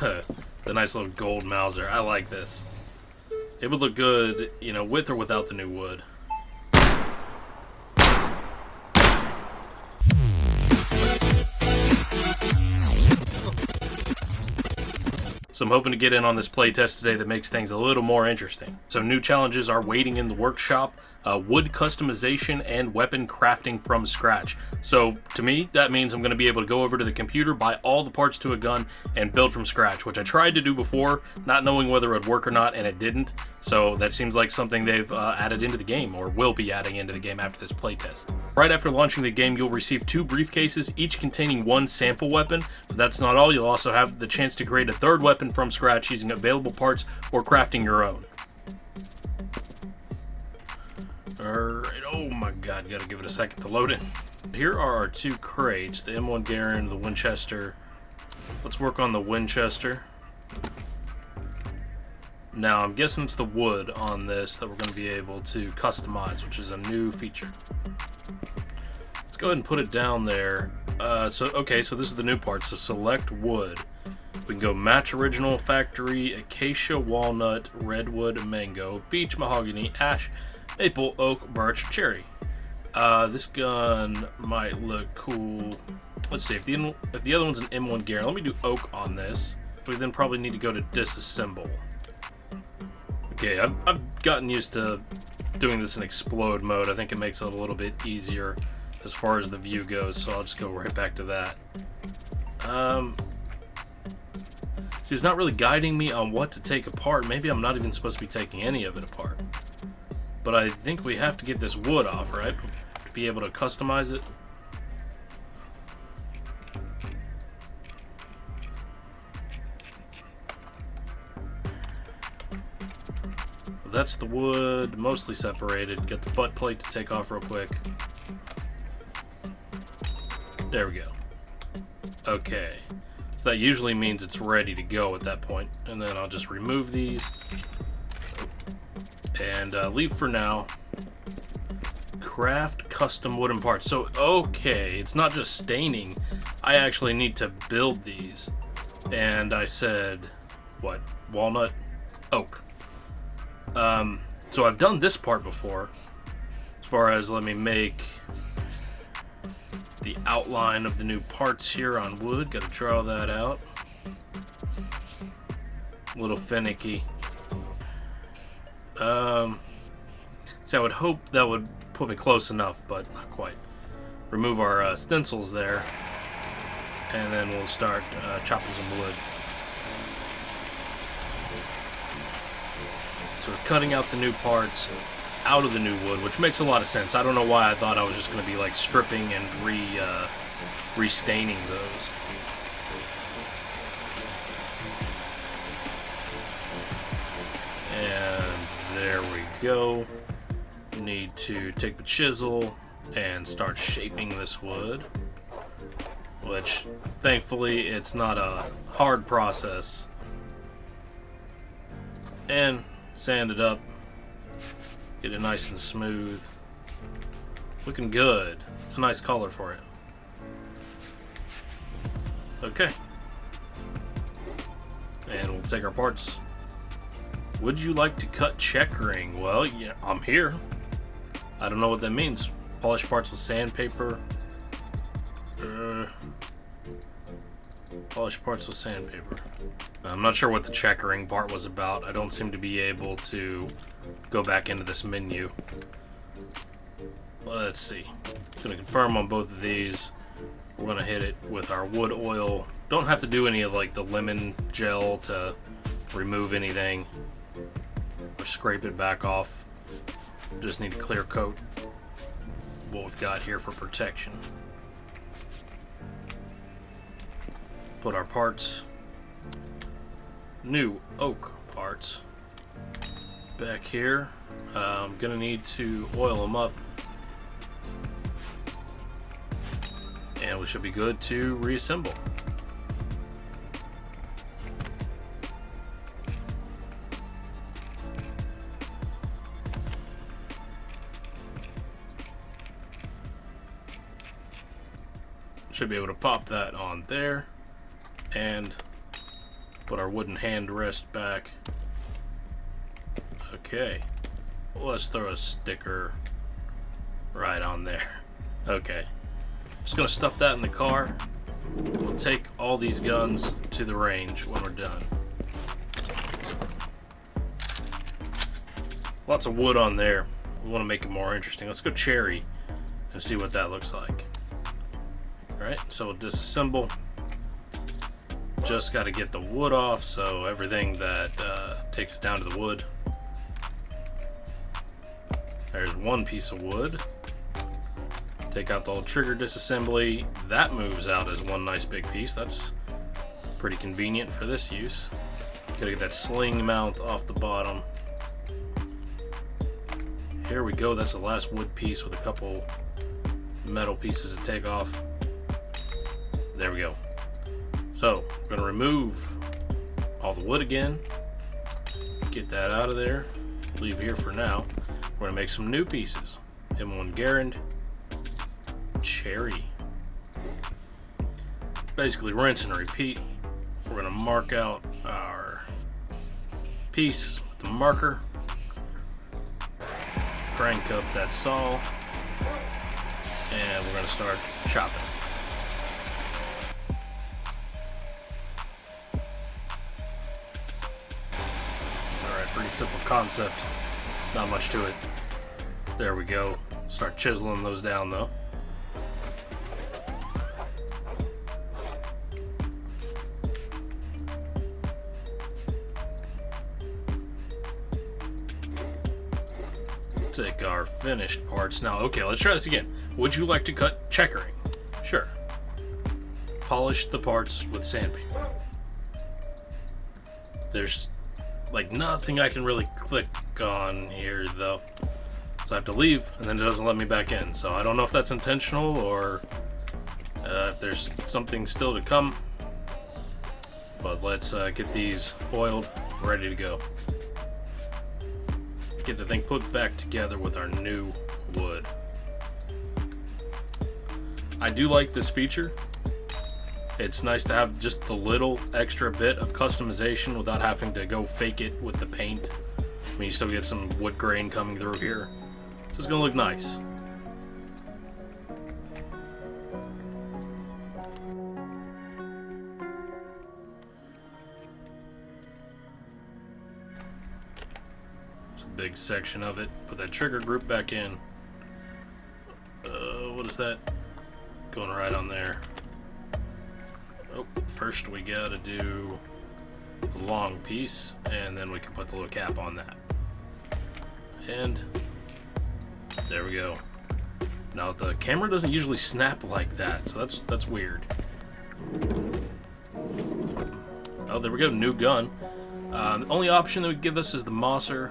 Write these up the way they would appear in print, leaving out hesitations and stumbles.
the nice little gold Mauser. I like this. It would look good, you know, with or without the new wood. So I'm hoping to get in on this playtest today that makes things a little more interesting. So new challenges are waiting in the workshop, wood customization, and weapon crafting from scratch. So to me, that means I'm going to be able to go over to the computer, buy all the parts to a gun, and build from scratch, which I tried to do before, not knowing whether it would work or not, and it didn't. So that seems like something they've added into the game, or will be adding into the game after this playtest. Right after launching the game, you'll receive 2 briefcases, each containing 1 sample weapon, but that's not all. You'll also have the chance to create a 3rd weapon from scratch using available parts or crafting your own. Alright, oh my god, gotta give it a second to load in. Here are our 2 crates, the M1 Garand, the Winchester. Let's work on the Winchester. Now, I'm guessing it's the wood on this that we're going to be able to customize, which is a new feature. Let's go ahead and put it down there. So this is the new part. So select wood. We can go match original, factory, acacia, walnut, redwood, mango, beech, mahogany, ash, maple, oak, birch, cherry. This gun might look cool. Let's see, if the other one's an M1 Garand, let me do oak on this. We then probably need to go to disassemble. Okay, I've gotten used to doing this in explode mode. I think it makes it a little bit easier as far as the view goes, so I'll just go right back to that. He's not really guiding me on what to take apart. Maybe I'm not even supposed to be taking any of it apart. But I think we have to get this wood off, right? To be able to customize it. That's the wood, mostly separated. Get the butt plate to take off real quick. There we go. Okay. So that usually means it's ready to go at that point. And then I'll just remove these. And leave for now. Craft custom wooden parts. So, okay, it's not just staining. I actually need to build these. And I said, what? Walnut? Oak. So I've done this part before, as far as let me make the outline of the new parts here on wood. Gotta draw that out. A little finicky. So I would hope that would put me close enough, but not quite. Remove our stencils there, and then we'll start chopping some wood. So we're cutting out the new parts out of the new wood, which makes a lot of sense. I don't know why I thought I was just going to be like stripping and restaining those. And there we go. Need to take the chisel and start shaping this wood, which thankfully it's not a hard process. And sand it up, get it nice and smooth. Looking good. It's a nice color for it. Okay. And we'll take our parts. Would you like to cut checkering? Well, yeah, I'm here. I don't know what that means. Polish parts with sandpaper. Polish parts with sandpaper. I'm not sure what the checkering part was about. I don't seem to be able to go back into this menu. Let's see. Gonna confirm on both of these. We're gonna hit it with our wood oil. Don't have to do any of like the lemon gel to remove anything or scrape it back off. Just need to clear coat what we've got here for protection. Put our parts, new oak parts, back here. I'm gonna need to oil them up, and we should be good to reassemble. Should be able to pop that on there and Put our wooden hand rest back. Okay. Let's throw a sticker right on there. Okay. Just gonna stuff that in the car. We'll take all these guns to the range when we're done. Lots of wood on there. We want to make it more interesting. Let's go cherry and see what that looks like. Alright, so we'll disassemble. Just got to get the wood off, so everything that takes it down to the wood. There's one piece of wood. Take out the old trigger disassembly. That moves out as one nice big piece. That's pretty convenient for this use. Gotta get that sling mount off the bottom. Here we go. That's the last wood piece with a couple metal pieces to take off. There we go. So we're gonna remove all the wood again. Get that out of there. Leave here for now. We're gonna make some new pieces. M1 Garand. Cherry. Basically rinse and repeat. We're going to mark out our piece with the marker. Crank up that saw. And we're going to start chopping. Alright, pretty simple concept. Not much to it. There we go. Start chiseling those down though. Take our finished parts now. Okay, let's try this again. Would you like to cut checkering? Sure. Polish the parts with sandpaper. There's like nothing I can really click on here though, so I have to leave and then it doesn't let me back in. So I don't know if that's intentional or if there's something still to come, but let's get these oiled, ready to go. Get the thing put back together with our new wood. I do like this feature. It's nice to have just the little extra bit of customization without having to go fake it with the paint. I mean, you still get some wood grain coming through here. So it's gonna look nice. Big section of it. Put that trigger group back in. What is that? Going right on there. Oh, first we gotta do the long piece, and then we can put the little cap on that. And there we go. Now the camera doesn't usually snap like that, so that's weird. Oh, there we go. New gun. The only option that would give us is the Mosser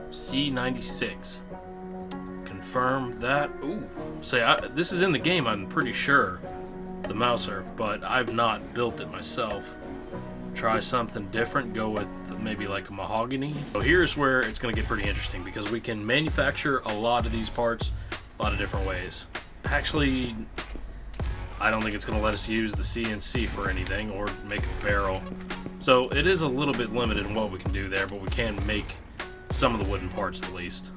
C96. Confirm that. Ooh, say this is in the game, I'm pretty sure, the Mouser, but I've not built it myself. Try something different, go with maybe like a mahogany. So here's where it's going to get pretty interesting, because we can manufacture a lot of these parts a lot of different ways. Actually, I don't think it's going to let us use the CNC for anything or make a barrel. So it is a little bit limited in what we can do there, but we can make some of the wooden parts at least.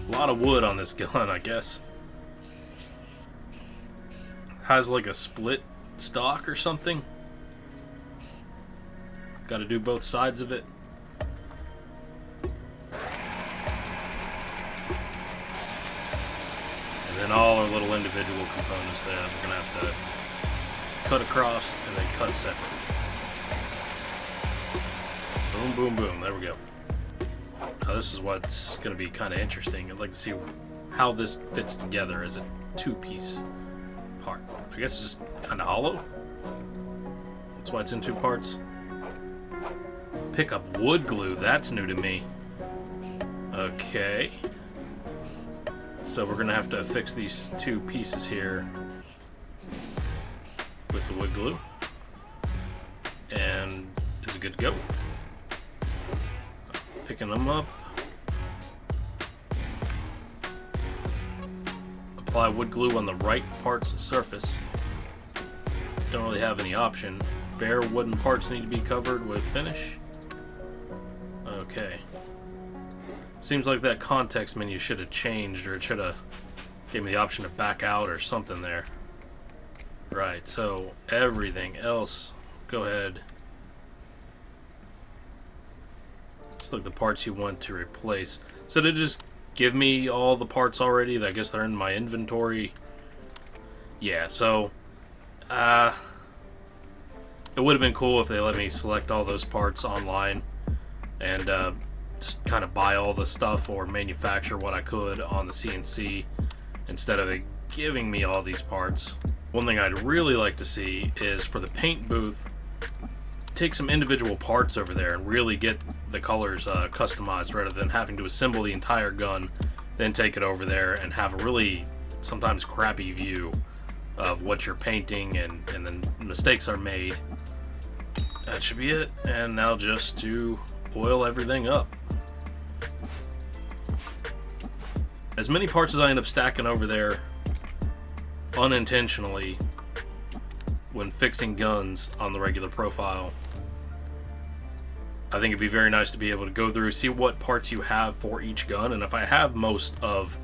A lot of wood on this gun, I guess. Has like a split stock or something. Got to do both sides of it. And then all our little individual components there we're going to have to cut across and then cut separate. Boom, boom, boom. There we go. Now this is what's going to be kind of interesting. I'd like to see how this fits together as a two-piece part. I guess it's just kind of hollow. That's why it's in two parts. Pick up wood glue. That's new to me. Okay. So we're going to have to fix these two pieces here with the wood glue. And it's good to go. Picking them up. Apply wood glue on the right part's surface. Don't really have any option. spare wooden parts need to be covered with finish. Okay. Seems like that context menu should have changed, or it should have gave me the option to back out or something there. Right, so everything else, go ahead. Look, the parts you want to replace. So did it just give me all the parts already? I guess they're in my inventory. Yeah, so it would have been cool if they let me select all those parts online and just kind of buy all the stuff or manufacture what I could on the CNC instead of it giving me all these parts. One thing I'd really like to see is for the paint booth, take some individual parts over there and really get the colors customized rather than having to assemble the entire gun, then take it over there and have a really sometimes crappy view of what you're painting, and then mistakes are made. That should be it. And now just to oil everything up. As many parts as I end up stacking over there unintentionally when fixing guns on the regular profile, I think it'd be very nice to be able to go through, see what parts you have for each gun, and if I have most of,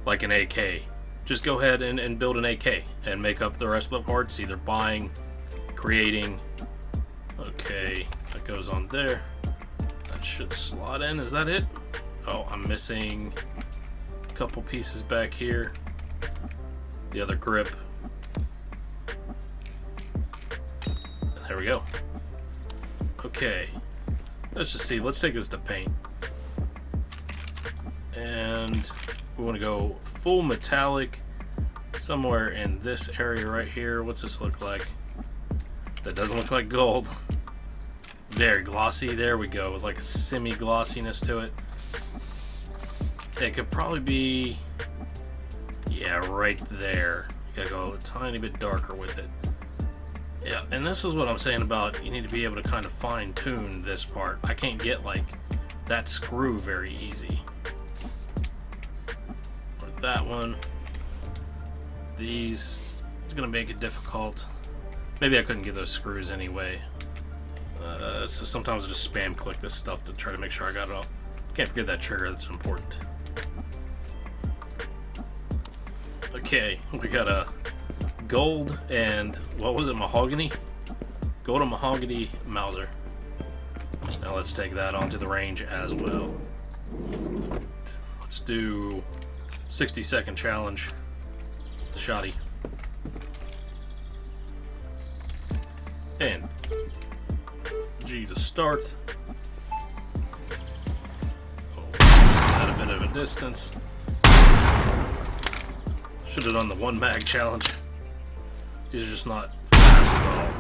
like, an AK, just go ahead and build an AK and make up the rest of the parts, either buying, creating. Okay, that goes on there. That should slot in. Is that it? Oh, I'm missing a couple pieces back here. The other grip. There we go. Okay. Let's just see. Let's take this to paint. And we want to go full metallic somewhere in this area right here. What's this look like? That doesn't look like gold. Very glossy. There we go. With like a semi-glossiness to it. It could probably be, yeah, right there. You gotta go a tiny bit darker with it. Yeah, and this is what I'm saying about you need to be able to kind of fine-tune this part. I can't get, like, that screw very easy. Or that one. These, it's going to make it difficult. Maybe I couldn't get those screws anyway. So sometimes I just spam click this stuff to try to make sure I got it all. Can't forget that trigger, that's important. Okay, we got a gold and, what was it, mahogany? Gold and mahogany Mauser. Now let's take that onto the range as well. Let's do 60-second challenge. The shotty. And G to start. Oh, at a bit of a distance. Should have done the one mag challenge. These are just not fast at all.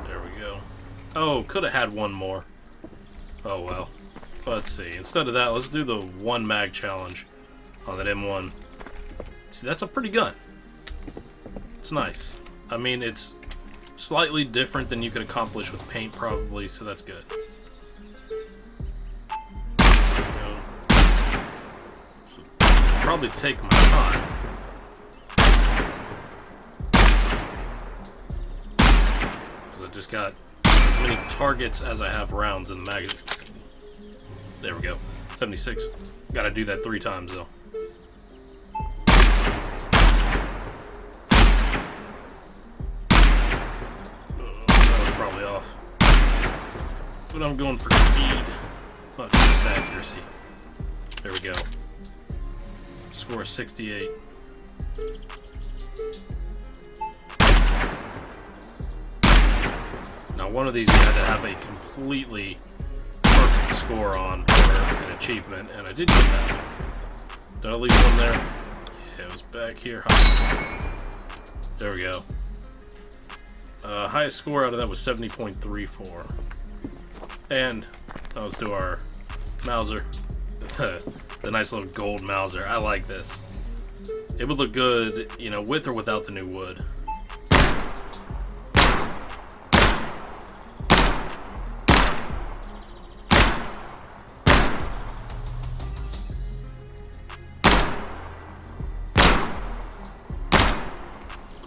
There we go. Oh, could have had one more. Oh well. Let's see. Instead of that, let's do the one mag challenge on that M1. See, that's a pretty gun. It's nice. I mean, it's slightly different than you could accomplish with paint, probably, so that's good. So, probably take my time. Because I just got as many targets as I have rounds in the magazine. There we go. 76. Gotta do that 3 times, though. Probably off, but I'm going for speed, not just accuracy. There we go. Score 68. Now one of these you had to have a completely perfect score on for an achievement, and I did get that. Did I leave one there? Yeah, it was back here. There we go. Highest score out of that was 70.34. And let's do our Mauser. The nice little gold Mauser. I like this. It would look good, you know, with or without the new wood.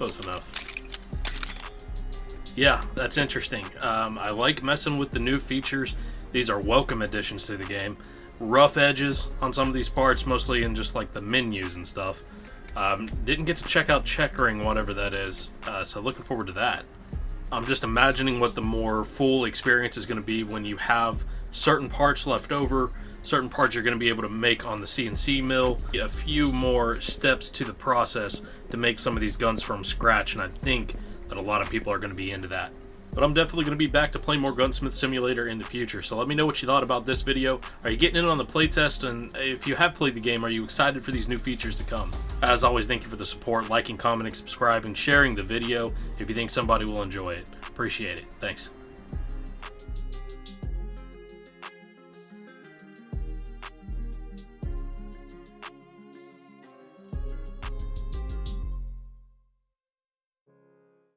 close enough. Yeah, that's interesting. I like messing with the new features. These are welcome additions to the game. Rough edges on some of these parts, mostly in just like the menus and stuff. Didn't get to check out checkering, whatever that is, so looking forward to that. I'm just imagining what the more full experience is going to be when you have certain parts left over, certain parts you're going to be able to make on the CNC mill, a few more steps to the process to make some of these guns from scratch, and I think that a lot of people are going to be into that. But I'm definitely going to be back to play more Gunsmith Simulator in the future, so let me know what you thought about this video. Are you getting in on the playtest, and if you have played the game, are you excited for these new features to come? As always, thank you for the support, liking, commenting, subscribing, sharing the video if you think somebody will enjoy it. Appreciate it. Thanks.